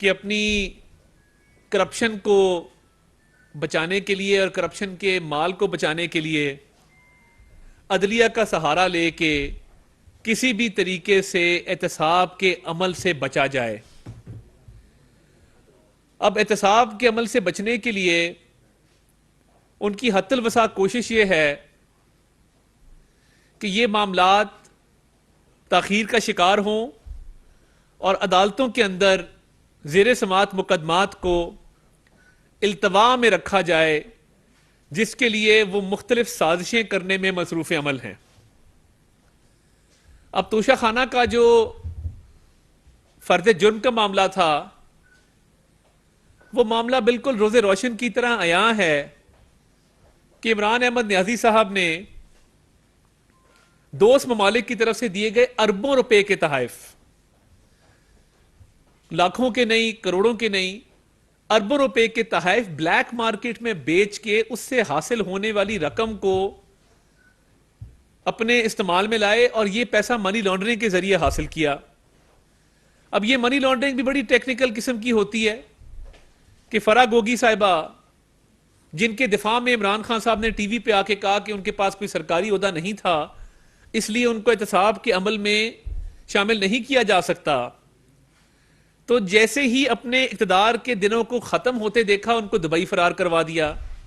कि अपनी करप्शन को बचाने के लिए और करप्शन के माल को बचाने के लिए अदलिया का सहारा लेके किसी भी तरीके से एहतसाब के अमल से बचा जाए। अब एहतसाब के अमल से बचने के लिए उनकी हत्तल वसा कोशिश ये है कि ये मामलात ताखीर का शिकार हों और अदालतों के अंदर ज़ेर समात मुकदमात को इल्तवा में रखा जाए, जिसके लिए वो मुख्तलिफ साजिशें करने में मसरूफ़ अमल हैं। अब तोशा खाना का जो फर्द जुर्म का मामला था, वो मामला बिल्कुल रोज़े रोशन की तरह आया है कि इमरान अहमद न्याजी साहब ने दोस्त ममालिक की तरफ से दिए गए अरबों रुपए के तहफ़, लाखों के नहीं, करोड़ों के नहीं, अरबों रुपए के तहफ़ ब्लैक मार्केट में बेच के उससे हासिल होने वाली रकम को अपने इस्तेमाल में लाए और यह पैसा मनी लॉन्ड्रिंग के जरिए हासिल किया। अब यह मनी लॉन्ड्रिंग भी बड़ी टेक्निकल किस्म की होती है कि फरा गोगी साहिबा, जिनके दिफा में इमरान खान साहब ने टीवी पे आके कहा कि उनके पास कोई सरकारी ओहदा नहीं था, इसलिए उनको एहतसाब के अमल में शामिल नहीं किया जा सकता, तो जैसे ही अपने इक़्तिदार के दिनों को खत्म होते देखा, उनको दुबई फरार करवा दिया।